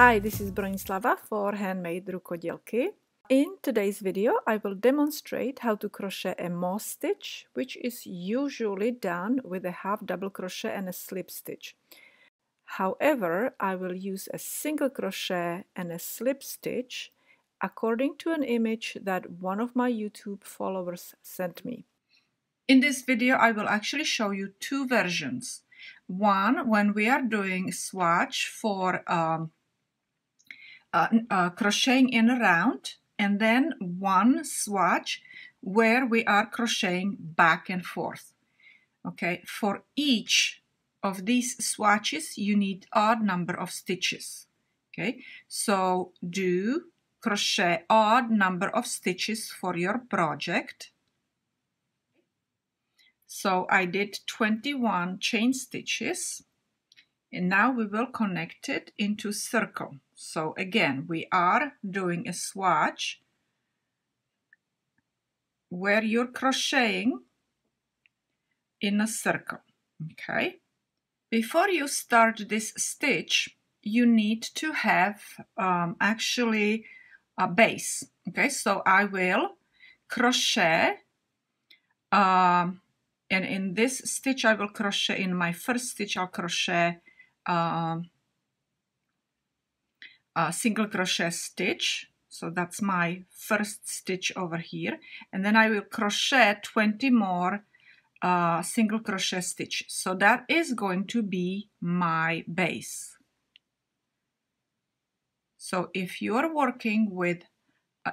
Hi, this is Bronislava for HandMadeRukodelky. In today's video, I will demonstrate how to crochet a moss stitch, which is usually done with a half double crochet and a slip stitch. However, I will use a single crochet and a slip stitch according to an image that one of my YouTube followers sent me. In this video, I will actually show you two versions. One, when we are doing swatch for crocheting in a round, and then one swatch where we are crocheting back and forth. Okay, for each of these swatches you need odd number of stitches. Okay, so do crochet odd number of stitches for your project. So I did 21 chain stitches, and now we will connect it into circle. So again, we are doing a swatch where you're crocheting in a circle. Okay. Before you start this stitch, you need to have actually a base. Okay, so I will crochet, and in this stitch I will crochet, in my first stitch I'll crochet a single crochet stitch. So that's my first stitch over here, and then I will crochet 20 more single crochet stitch. So that is going to be my base. So if you are working with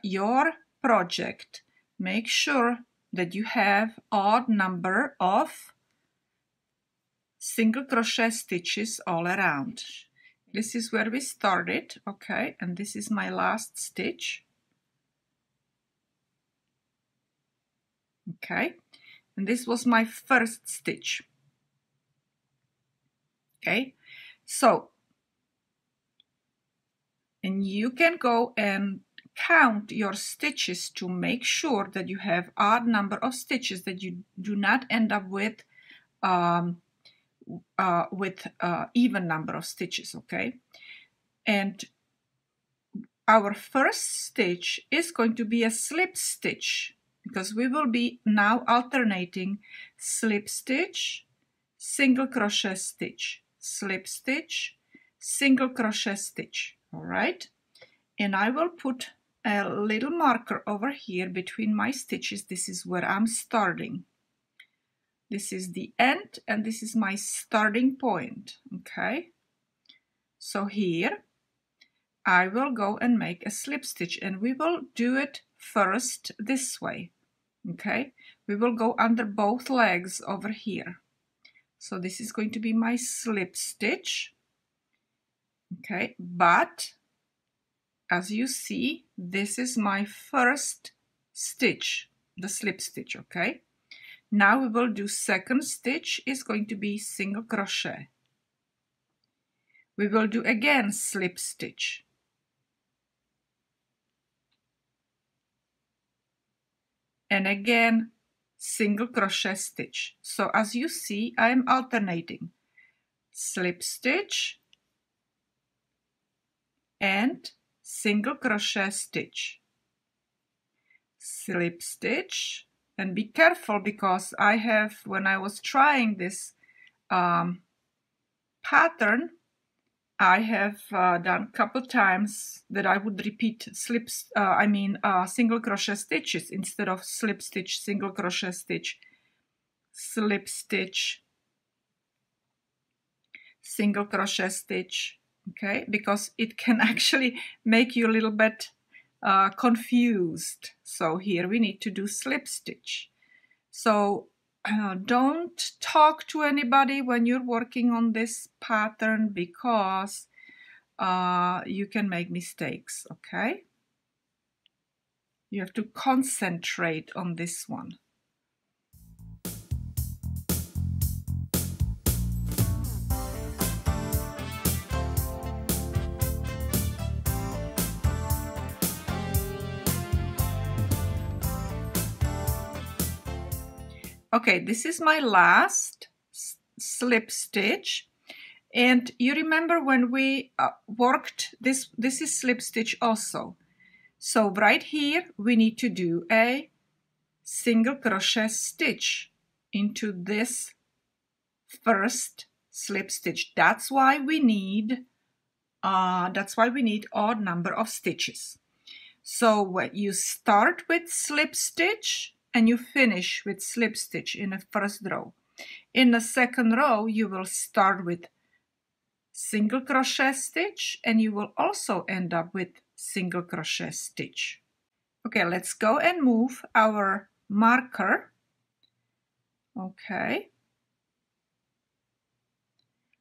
your project, make sure that you have odd number of single crochet stitches all around. This is where we started, okay, and this is my last stitch. Okay, and this was my first stitch. Okay, so, and you can go and count your stitches to make sure that you have odd number of stitches, that you do not end up with even number of stitches. Okay, and our first stitch is going to be a slip stitch, because we will be now alternating slip stitch, single crochet stitch, slip stitch, single crochet stitch. All right, and I will put a little marker over here between my stitches. This is where I'm starting. This is the end, and this is my starting point. Okay, so here I will go and make a slip stitch, and we will do it first this way. Okay, we will go under both legs over here. So this is going to be my slip stitch. Okay, but as you see, this is my first stitch, the slip stitch. Okay, now we will do second stitch is going to be single crochet. We will do again slip stitch. And again single crochet stitch. So as you see, I am alternating slip stitch and single crochet stitch, slip stitch. And be careful, because I have, when I was trying this pattern, I have done a couple times that I would repeat single crochet stitches instead of slip stitch, single crochet stitch, slip stitch, single crochet stitch. Okay, because it can actually make you a little bit confused. So here we need to do slip stitch. So don't talk to anybody when you're working on this pattern, because you can make mistakes. Okay, you have to concentrate on this one. Okay, this is my last slip stitch, And you remember when we worked this is slip stitch also. So right here we need to do a single crochet stitch into this first slip stitch. That's why we need odd number of stitches. So when you start with slip stitch and you finish with slip stitch in the first row. In the second row you will start with single crochet stitch and you will also end up with single crochet stitch. Okay, let's go and move our marker. Okay,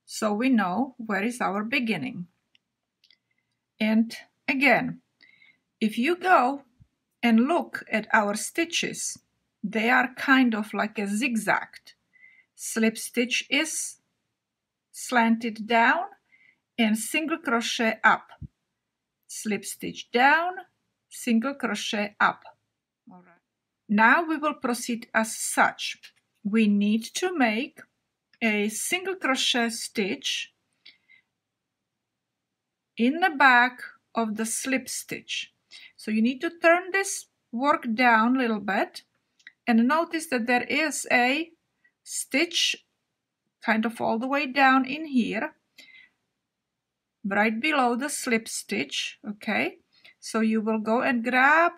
so we know where is our beginning. And again, if you go and look at our stitches, they are kind of like a zigzag. Slip stitch is slanted down and single crochet up. Slip stitch down, single crochet up. All right. Now we will proceed as such. We need to make a single crochet stitch in the back of the slip stitch. So you need to turn this work down a little bit and notice that there is a stitch kind of all the way down in here, right below the slip stitch. Okay, so you will go and grab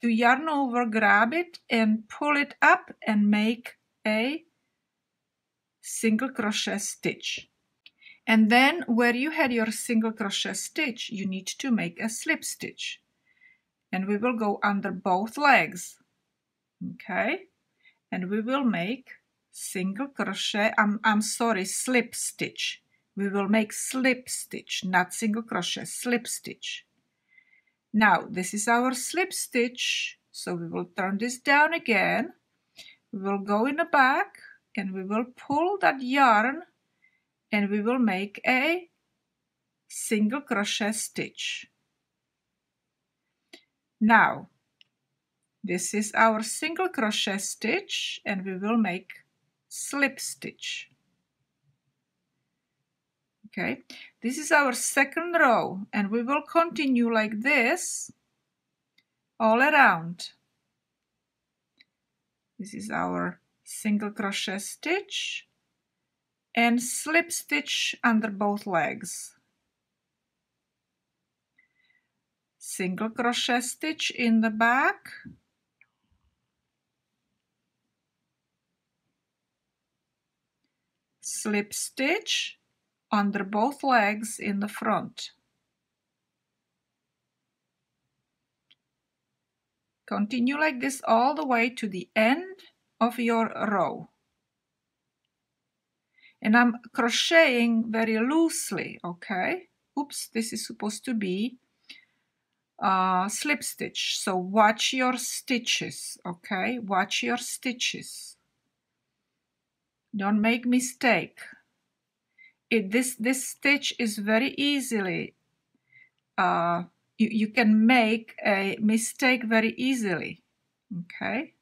the yarn over, grab it and pull it up and make a single crochet stitch. And then where you had your single crochet stitch, you need to make a slip stitch. And we will go under both legs. Okay, and we will make single crochet, slip stitch. We will make slip stitch, not single crochet, slip stitch. Now this is our slip stitch, so we will turn this down again. We will go in the back and we will pull that yarn and we will make a single crochet stitch. Now this is our single crochet stitch and we will make slip stitch. Okay, this is our second row and we will continue like this all around. This is our single crochet stitch and slip stitch under both legs. Single crochet stitch in the back. Slip stitch under both legs in the front. Continue like this all the way to the end of your row. And I'm crocheting very loosely, okay? Oops, this is supposed to be slip stitch. So watch your stitches, okay? Watch your stitches. Don't make mistake. This stitch is very easily, you can make a mistake very easily, okay?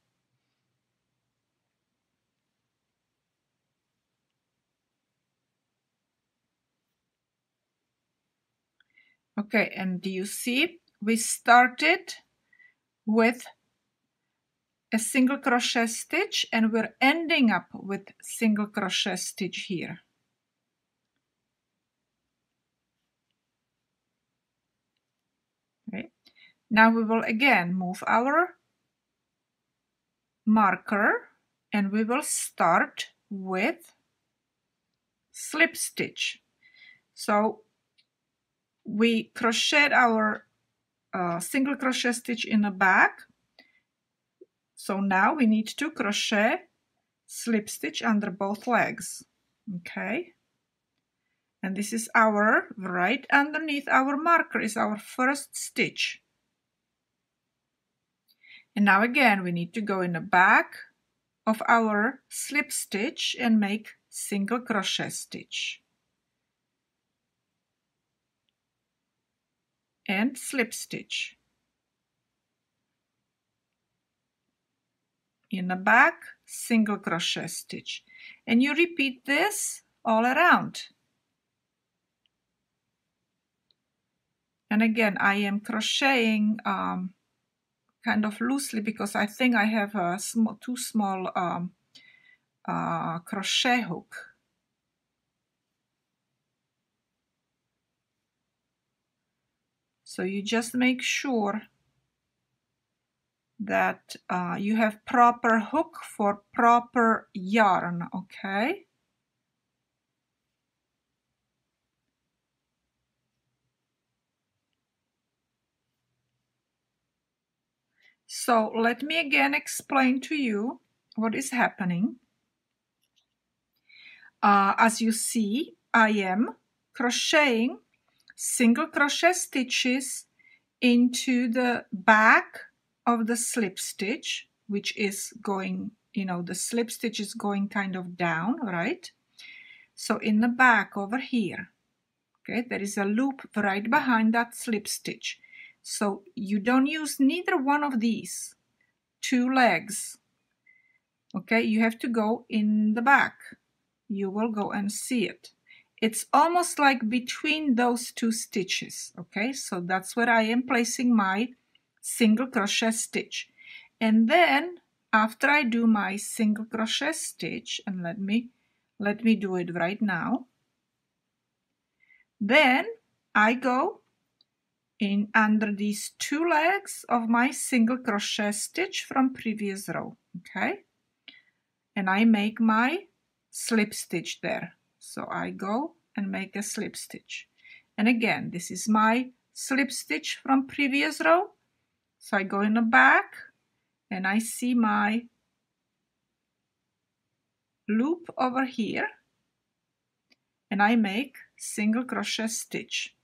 Okay, and do you see? We started with a single crochet stitch and we're ending up with single crochet stitch here. Okay. Now we will again move our marker and we will start with slip stitch. So we crocheted our single crochet stitch in the back. So now we need to crochet slip stitch under both legs. Okay. And this is our, right underneath our marker is our first stitch. And now again we need to go in the back of our slip stitch and make single crochet stitch. And slip stitch. In the back, single crochet stitch. And you repeat this all around. And again, I am crocheting kind of loosely because I think I have a too small crochet hook. So you just make sure that you have proper hook for proper yarn, okay? So let me again explain to you what is happening. As you see, I am crocheting single crochet stitches into the back of the slip stitch, which is going, you know, the slip stitch is going kind of down, right? So in the back over here, okay, there is a loop right behind that slip stitch. So you don't use neither one of these two legs, okay? You have to go in the back. You will go and see it. It's almost like between those two stitches, okay? So that's where I am placing my single crochet stitch. And then after I do my single crochet stitch, and let me do it right now, then I go in under these two legs of my single crochet stitch from previous row, okay? And I make my slip stitch there. So I go and make a slip stitch. And again, this is my slip stitch from previous row. So I go in the back and I see my loop over here and I make single crochet stitch.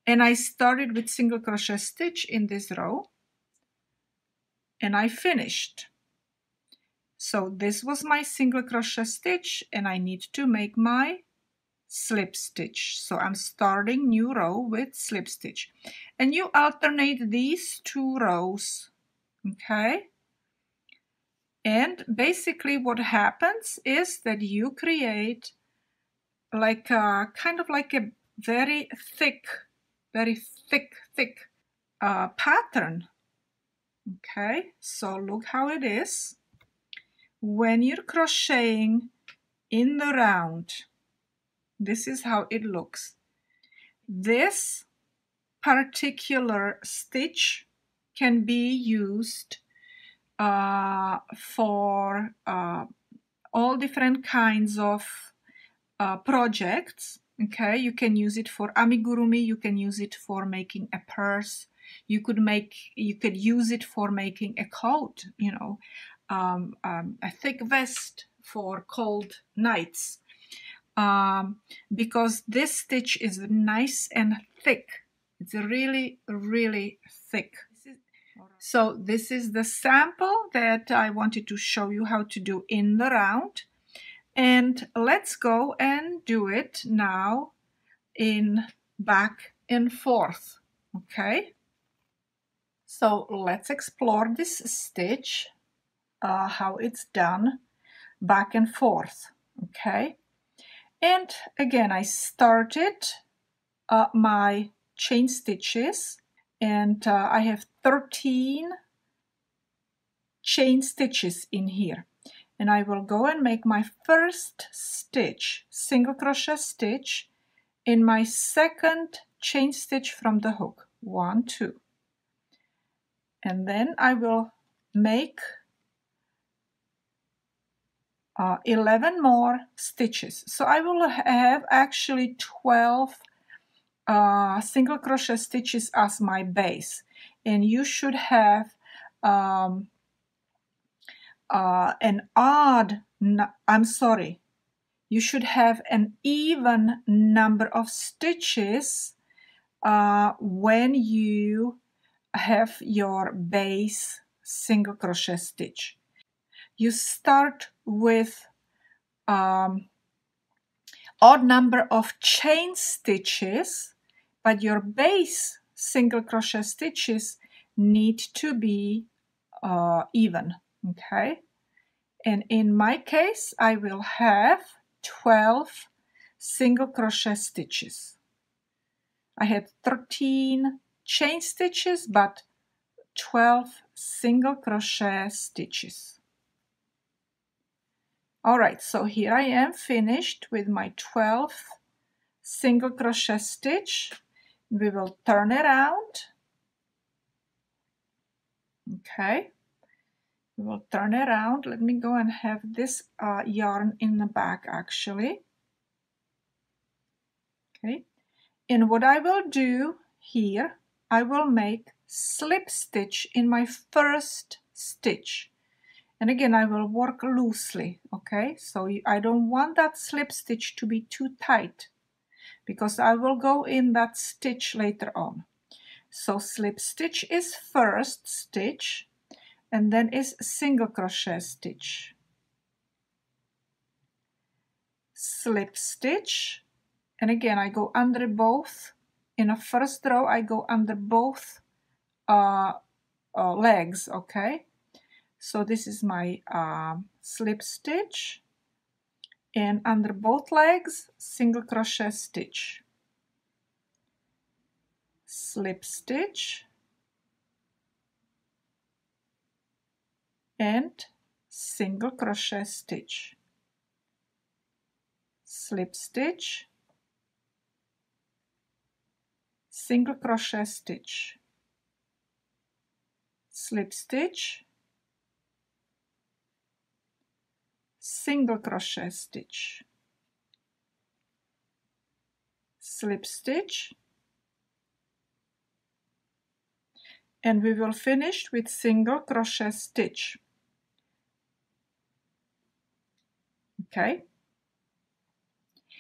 And I started with single crochet stitch in this row and I finished. So this was my single crochet stitch and I need to make my slip stitch. So I'm starting new row with slip stitch. And you alternate these two rows, okay? And basically what happens is that you create like a kind of like a very thick pattern, okay? So look how it is. When you're crocheting in the round, this is how it looks. This particular stitch can be used for all different kinds of projects, okay? You can use it for amigurumi, you can use it for making a purse, you could use it for making a coat, you know, a thick vest for cold nights, because this stitch is nice and thick. It's really thick. So this is the sample that I wanted to show you how to do in the round, and let's go and do it now in back and forth, okay? So let's explore this stitch, how it's done back and forth, okay? And again, I started my chain stitches, and I have 13 chain stitches in here. And I will go and make my first stitch, single crochet stitch, in my second chain stitch from the hook, 1, 2. And then I will make 11 more stitches. So I will have actually 12 single crochet stitches as my base, and you should have an you should have an even number of stitches when you have your base single crochet stitch. You start with odd number of chain stitches, but your base single crochet stitches need to be even, okay? And in my case, I will have 12 single crochet stitches. I had 13 chain stitches, but 12 single crochet stitches. All right, so here I am finished with my 12th single crochet stitch. We will turn around. Okay, we will turn around. Let me go and have this yarn in the back actually. Okay, and what I will do here, I will make slip stitch in my first stitch. And again, I will work loosely, okay? So I don't want that slip stitch to be too tight because I will go in that stitch later on. So slip stitch is first stitch, and then is single crochet stitch. Slip stitch, and again, I go under both. In a first row, I go under both legs, okay? So this is my slip stitch, and under both legs, single crochet stitch. Slip stitch, and single crochet stitch. Slip stitch, single crochet stitch. Slip stitch, single crochet stitch. Slip stitch, and we will finish with single crochet stitch. Okay,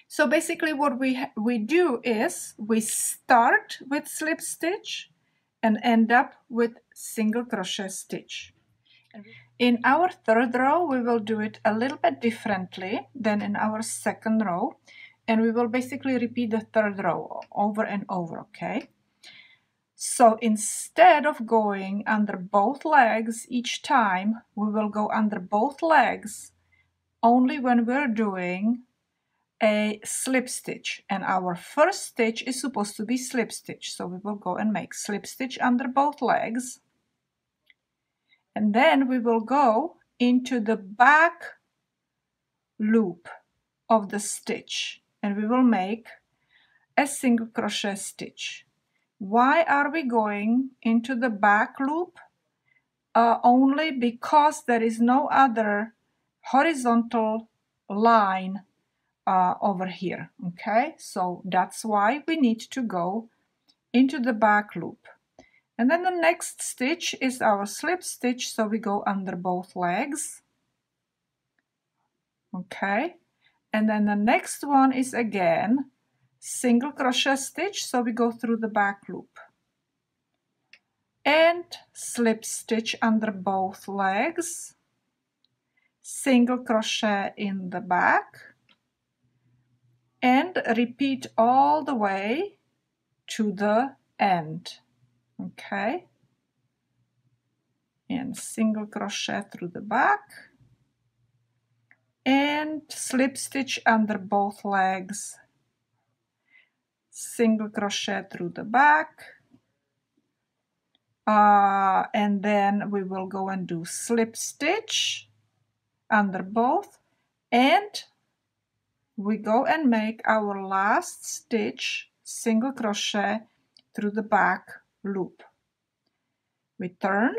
so basically what we do is we start with slip stitch and end up with single crochet stitch. In our third row, we will do it a little bit differently than in our second row, and we will basically repeat the third row over and over, okay? So instead of going under both legs each time, we will go under both legs only when we're doing a slip stitch, and our first stitch is supposed to be slip stitch. So we will go and make slip stitch under both legs, and then we will go into the back loop of the stitch, and we will make a single crochet stitch. Why are we going into the back loop? Only because there is no other horizontal line over here, okay? So that's why we need to go into the back loop. And then the next stitch is our slip stitch, so we go under both legs, okay? And then the next one is again single crochet stitch, so we go through the back loop. And slip stitch under both legs, single crochet in the back, and repeat all the way to the end, okay? And single crochet through the back, and slip stitch under both legs, single crochet through the back, and then we will go and do slip stitch under both, and we go and make our last stitch single crochet through the back loop. We turn,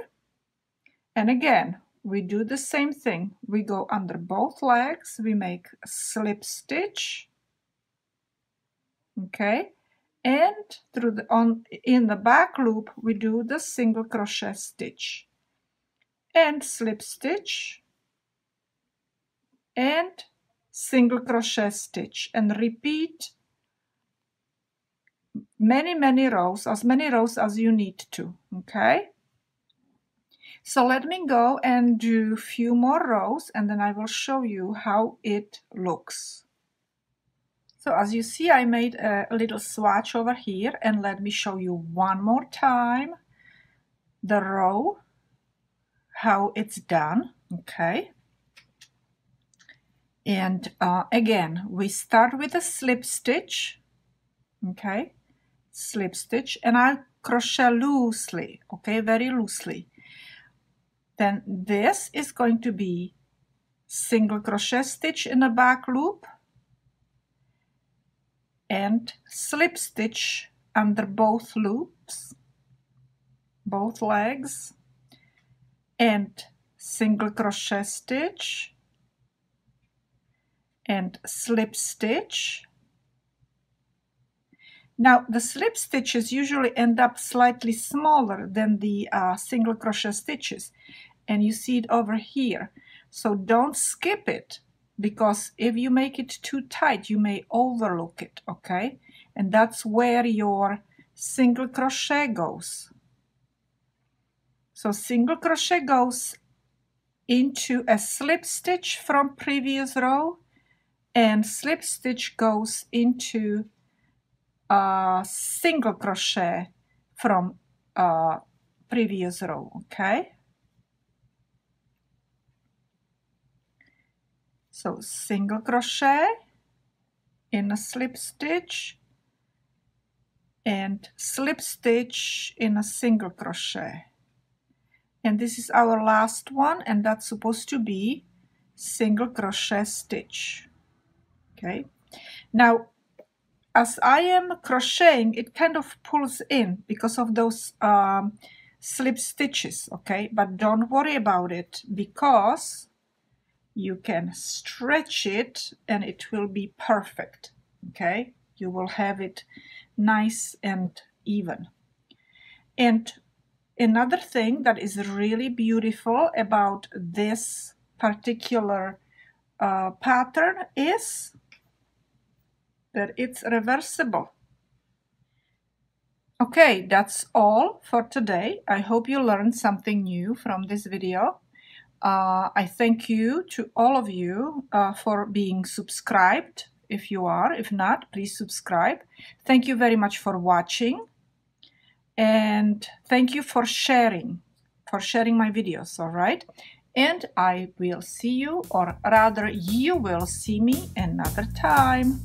and again we do the same thing. We go under both legs, we make a slip stitch, okay, and through the in the back loop we do the single crochet stitch and slip stitch and single crochet stitch, and repeat many rows, as many rows as you need to, okay? So let me go and do a few more rows, and then I will show you how it looks. So as you see, I made a little swatch over here, and let me show you one more time the row, how it's done, okay? And again, we start with a slip stitch, okay? slip stitch, and I'll crochet loosely, okay, very loosely. Then this is going to be single crochet stitch in the back loop and slip stitch under both loops, both legs, and single crochet stitch and slip stitch. Now the slip stitches usually end up slightly smaller than the single crochet stitches, and you see it over here. So don't skip it, because if you make it too tight you may overlook it, okay? And that's where your single crochet goes. So single crochet goes into a slip stitch from previous row, and slip stitch goes into a single crochet from previous row, okay? So single crochet in a slip stitch and slip stitch in a single crochet. And this is our last one, and that's supposed to be single crochet stitch. Okay, now as I am crocheting, it kind of pulls in because of those slip stitches, okay? But don't worry about it, because you can stretch it and it will be perfect, okay? You will have it nice and even. And another thing that is really beautiful about this particular pattern is that it's reversible. Okay, that's all for today. I hope you learned something new from this video. I thank you to all of you for being subscribed. If you are, if not, please subscribe. Thank you very much for watching, and thank you for sharing my videos, all right? And I will see you, or rather you will see me another time.